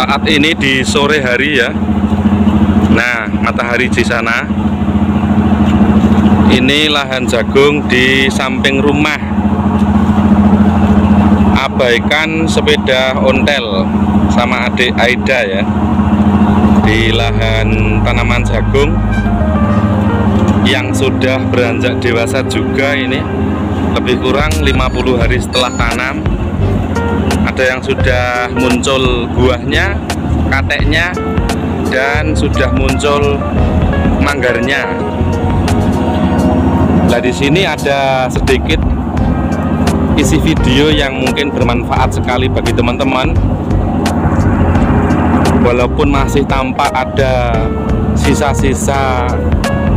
Saat ini di sore hari ya. Nah, matahari di sana. Ini lahan jagung di samping rumah. Abaikan sepeda ontel sama adik Aida ya. Di lahan tanaman jagung yang sudah beranjak dewasa juga ini. Lebih kurang 50 hari setelah tanam. Ada yang sudah muncul buahnya, kateknya, dan sudah muncul manggarnya. Nah, di sini ada sedikit isi video yang mungkin bermanfaat sekali bagi teman-teman. Walaupun masih tampak ada sisa-sisa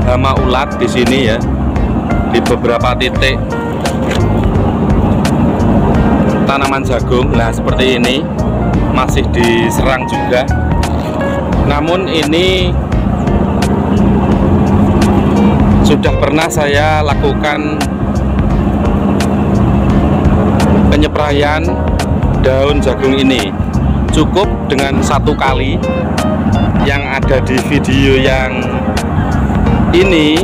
hama ulat di sini ya, di beberapa titik tanaman jagung. Nah, seperti ini masih diserang juga. Namun ini sudah pernah saya lakukan penyepraian daun jagung ini. Cukup dengan satu kali yang ada di video yang ini.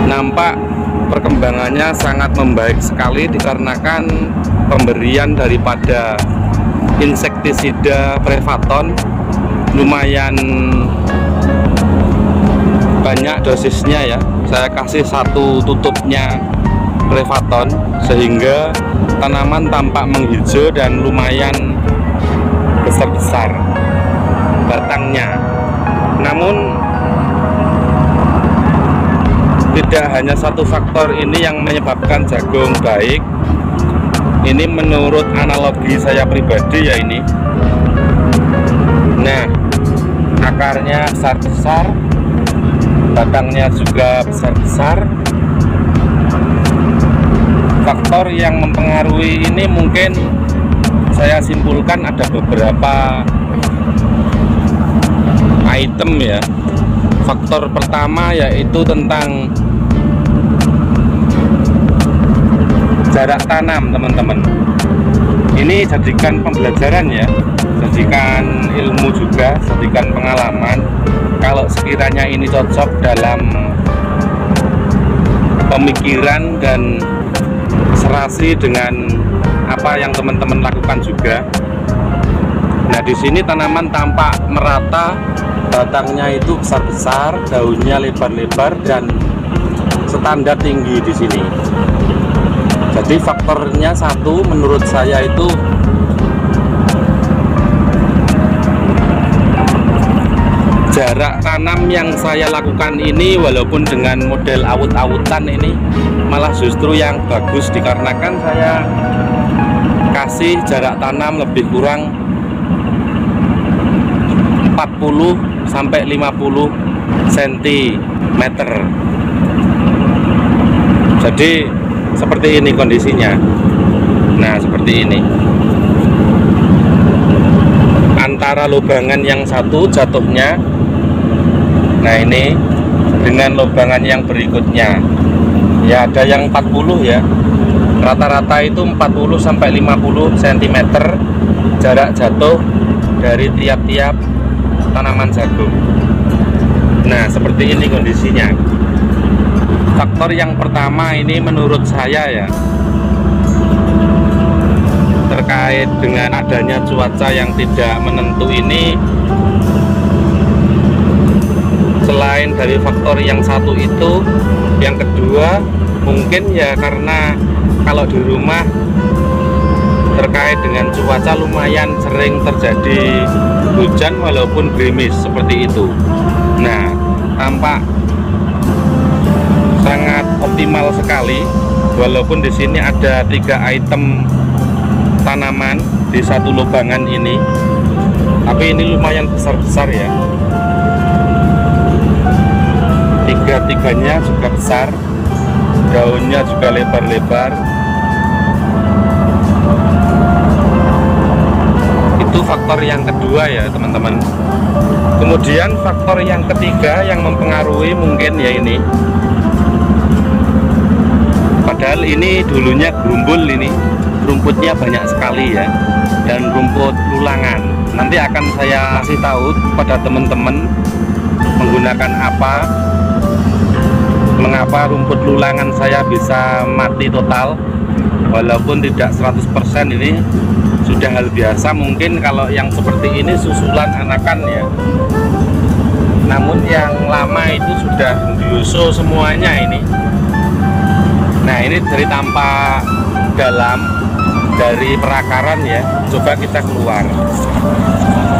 Nampak perkembangannya sangat membaik sekali dikarenakan pemberian daripada insektisida Prevaton lumayan banyak dosisnya ya. Saya kasih satu tutupnya Prevaton sehingga tanaman tampak menghijau dan lumayan besar-besar batangnya. Namun tidak hanya satu faktor ini yang menyebabkan jagung baik. Ini menurut analogi saya pribadi ya ini. Nah, akarnya besar-besar, batangnya juga besar-besar. Faktor yang mempengaruhi ini mungkin saya simpulkan ada beberapa item ya. Faktor pertama yaitu tentang jarak tanam, teman-teman. Ini jadikan pembelajaran ya, jadikan ilmu juga, jadikan pengalaman. Kalau sekiranya ini cocok dalam pemikiran dan serasi dengan apa yang teman-teman lakukan juga. Nah, di sini tanaman tampak merata, batangnya itu besar-besar, daunnya lebar-lebar dan standar tinggi di sini. Jadi faktornya satu menurut saya itu jarak tanam yang saya lakukan ini, walaupun dengan model awut-awutan ini malah justru yang bagus dikarenakan saya kasih jarak tanam lebih kurang 40 sampai 50 cm. Jadi seperti ini kondisinya. Nah, seperti ini. Antara lubangan yang satu jatuhnya, nah ini dengan lubangan yang berikutnya. Ya, ada yang 40 ya. Rata-rata itu 40 sampai 50 cm jarak jatuh dari tiap-tiap tanaman jagung. Nah, seperti ini kondisinya. Faktor yang pertama ini menurut saya ya, terkait dengan adanya cuaca yang tidak menentu ini. Selain dari faktor yang satu itu, yang kedua mungkin ya karena kalau di rumah terkait dengan cuaca lumayan sering terjadi hujan walaupun gerimis seperti itu. Nah, tampak sangat optimal sekali walaupun di sini ada 3 item tanaman di satu lubangan ini, tapi ini lumayan besar-besar ya. Tiga-tiganya juga besar, daunnya juga lebar-lebar. Itu faktor yang kedua ya teman-teman. Kemudian faktor yang ketiga yang mempengaruhi mungkin ya ini. Padahal ini dulunya gerumbul ini, rumputnya banyak sekali ya, dan rumput lulangan. Nanti akan saya kasih tahu pada teman-teman menggunakan apa, mengapa rumput lulangan saya bisa mati total. Walaupun tidak 100%, ini sudah hal biasa. Mungkin kalau yang seperti ini susulan anakan ya, namun yang lama itu sudah diusul semuanya ini. Nah, ini dari tampak dalam dari perakaran ya, coba kita keluar.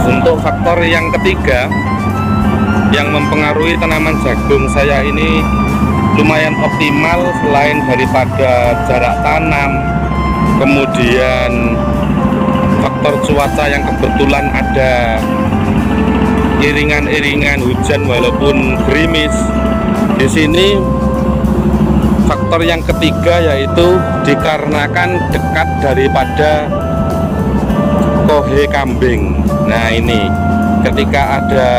Untuk faktor yang ketiga yang mempengaruhi tanaman jagung saya ini lumayan optimal, selain daripada jarak tanam, kemudian faktor cuaca yang kebetulan ada iringan-iringan hujan walaupun gerimis. Di sini faktor yang ketiga yaitu dikarenakan dekat daripada kohe kambing. Nah, ini ketika ada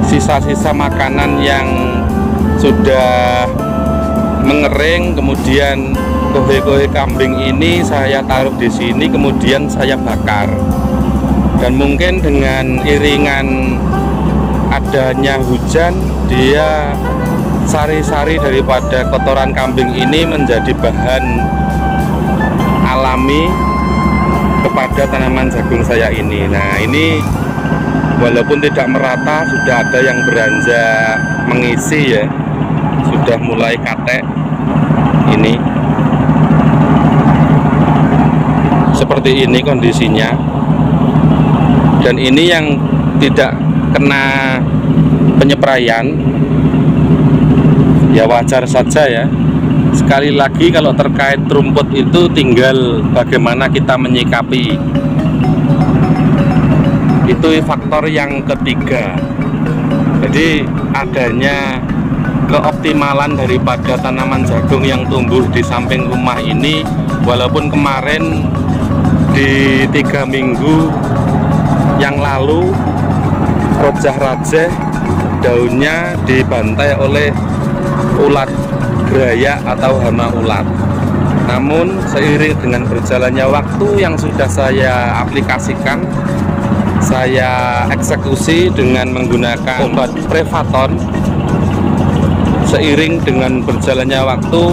sisa-sisa makanan yang sudah mengering, kemudian kohe-kohe kambing ini saya taruh di sini, kemudian saya bakar. Dan mungkin dengan iringan adanya hujan, dia sari-sari daripada kotoran kambing ini menjadi bahan alami kepada tanaman jagung saya ini. Nah, ini walaupun tidak merata, sudah ada yang beranjak mengisi ya, sudah mulai katek. Ini seperti ini kondisinya, dan ini yang tidak kena penyepraian ya wajar saja ya. Sekali lagi, kalau terkait rumput itu tinggal bagaimana kita menyikapi. Itu faktor yang ketiga. Jadi adanya keoptimalan daripada tanaman jagung yang tumbuh di samping rumah ini, walaupun kemarin di 3 minggu yang lalu rojah-rajah daunnya dibantai oleh ulat geraya atau hama ulat. Namun seiring dengan berjalannya waktu yang sudah saya aplikasikan, saya eksekusi dengan menggunakan obat Prevaton. Seiring dengan berjalannya waktu,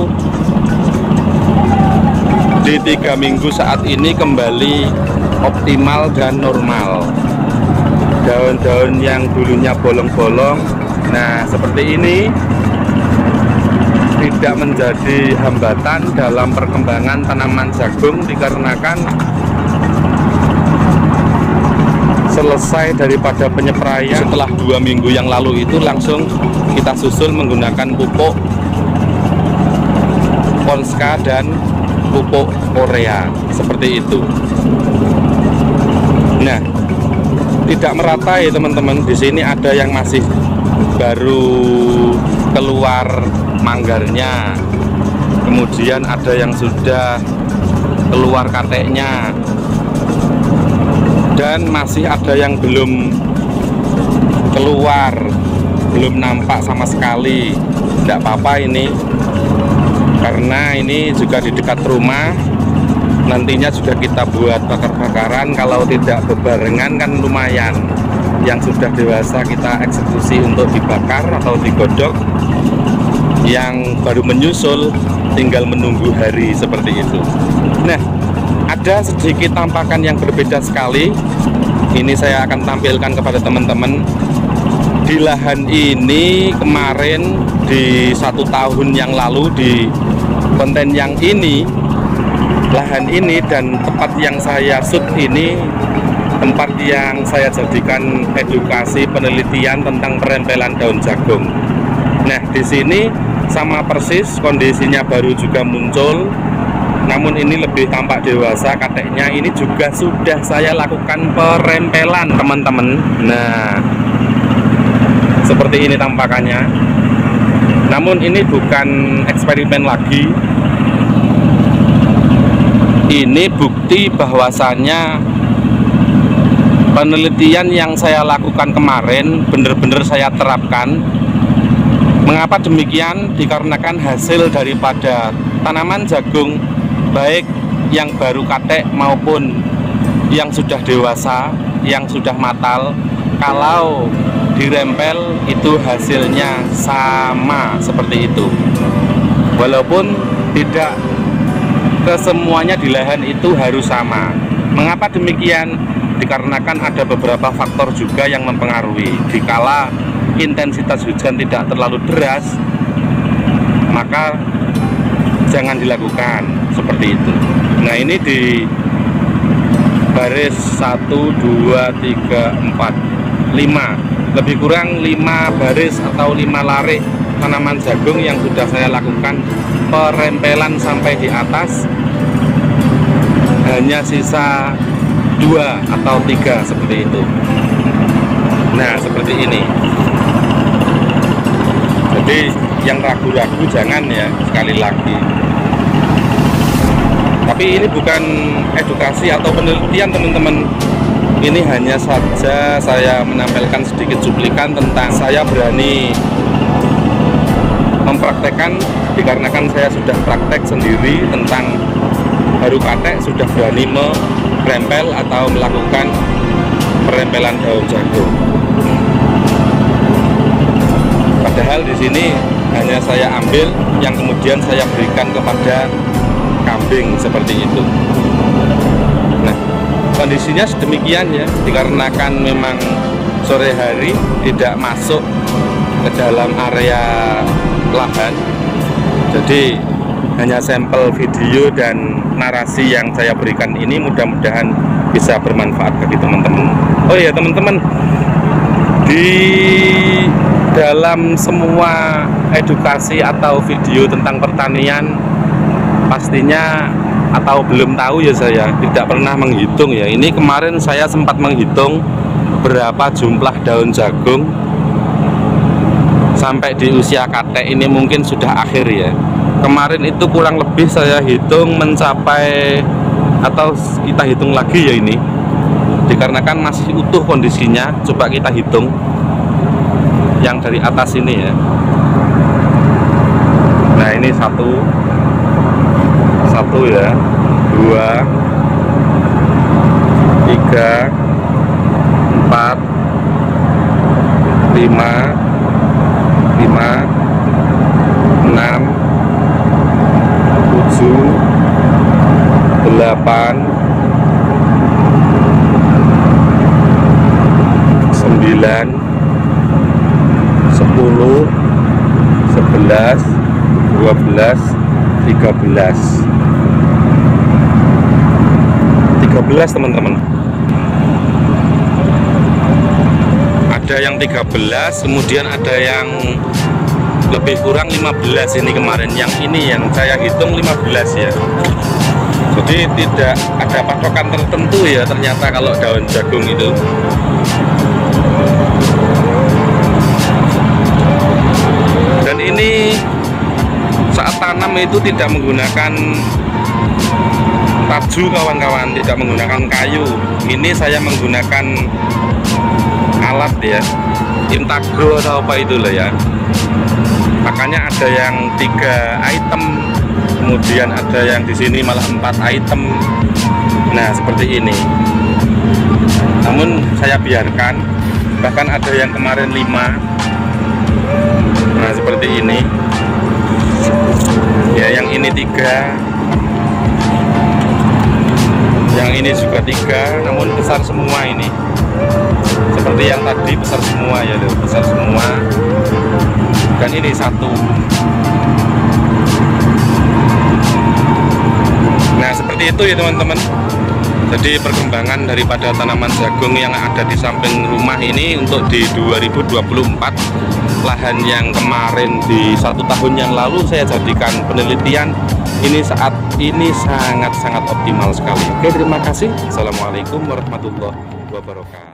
di 3 minggu saat ini kembali optimal dan normal. Daun-daun yang dulunya bolong-bolong, nah seperti ini, tidak menjadi hambatan dalam perkembangan tanaman jagung, dikarenakan selesai daripada penyepraian setelah 2 minggu yang lalu itu langsung kita susul menggunakan pupuk Ponska dan pupuk Korea seperti itu. Nah, tidak merata ya teman-teman. Di sini ada yang masih baru keluar manggarnya, kemudian ada yang sudah keluar kateknya, dan masih ada yang belum keluar, belum nampak sama sekali. Tidak apa-apa ini, karena ini juga di dekat rumah. Nantinya juga kita buat bakar-bakaran. Kalau tidak bebarengan kan lumayan. Yang sudah dewasa kita eksekusi untuk dibakar atau digodok, yang baru menyusul tinggal menunggu hari seperti itu. Nah, ada sedikit tampakan yang berbeda sekali. Ini saya akan tampilkan kepada teman-teman. Di lahan ini kemarin, di 1 tahun yang lalu, di konten yang ini, lahan ini dan tempat yang saya shoot ini, tempat yang saya jadikan edukasi penelitian tentang perempelan daun jagung. Nah, di sini sama persis kondisinya, baru juga muncul. Namun ini lebih tampak dewasa kateknya. Ini juga sudah saya lakukan perempelan teman-teman. Nah, seperti ini tampakannya. Namun ini bukan eksperimen lagi. Ini bukti bahwasannya penelitian yang saya lakukan kemarin benar-benar saya terapkan. Mengapa demikian? Dikarenakan hasil daripada tanaman jagung baik yang baru katek maupun yang sudah dewasa, yang sudah matal, kalau dirempel itu hasilnya sama seperti itu. Walaupun tidak kesemuanya di lahan itu harus sama. Mengapa demikian? Dikarenakan ada beberapa faktor juga yang mempengaruhi. Dikala intensitas hujan tidak terlalu deras, maka jangan dilakukan seperti itu. Nah, ini di baris 1, 2, 3, 4, 5, lebih kurang 5 baris atau 5 larik tanaman jagung yang sudah saya lakukan perempelan sampai di atas. Hanya sisa 2 atau 3 seperti itu. Nah, seperti ini. Jadi yang ragu-ragu jangan ya, sekali lagi. Tapi ini bukan edukasi atau penelitian teman-teman. Ini hanya saja saya menampilkan sedikit cuplikan tentang saya berani mempraktekkan, dikarenakan saya sudah praktek sendiri tentang baru katek, sudah berani merempel atau melakukan perempelan daun jagung. Padahal di sini hanya saya ambil yang kemudian saya berikan kepada kambing seperti itu. Nah, kondisinya sedemikian ya, dikarenakan memang sore hari tidak masuk ke dalam area lahan. Jadi hanya sampel video dan narasi yang saya berikan ini mudah-mudahan bisa bermanfaat bagi teman-teman. Oh ya teman-teman, di dalam semua edukasi atau video tentang pertanian pastinya atau belum tahu ya, saya tidak pernah menghitung ya. Ini kemarin saya sempat menghitung berapa jumlah daun jagung sampai di usia katek ini, mungkin sudah akhir ya. Kemarin itu kurang lebih saya hitung mencapai, atau kita hitung lagi ya ini, dikarenakan masih utuh kondisinya. Coba kita hitung yang dari atas ini ya. Nah, ini satu ya, 2, 3, 4, 5, 6, 7, 8, 9, 10, 11, 12, 13 teman-teman. Ada yang 13, kemudian ada yang lebih kurang 15 ini kemarin. Yang ini yang saya hitung 15 ya. Jadi tidak ada patokan tertentu ya ternyata kalau daun jagung itu. Dan ini saat tanam itu tidak menggunakan taju kawan-kawan, tidak menggunakan kayu. Ini saya menggunakan alat ya, Intagro atau apa itu lah ya. Makanya ada yang 3 item, kemudian ada yang di sini malah 4 item. Nah, seperti ini. Namun saya biarkan, bahkan ada yang kemarin 5. Nah, seperti ini. Ya, yang ini 3. Yang ini juga 3, namun besar semua ini. Seperti yang tadi besar semua ya, besar semua. Dan ini 1. Nah, seperti itu ya teman-teman. Jadi perkembangan daripada tanaman jagung yang ada di samping rumah ini untuk di 2024, lahan yang kemarin di 1 tahun yang lalu saya jadikan penelitian, ini saat ini sangat-sangat optimal sekali. Oke, terima kasih. Assalamualaikum warahmatullahi wabarakatuh.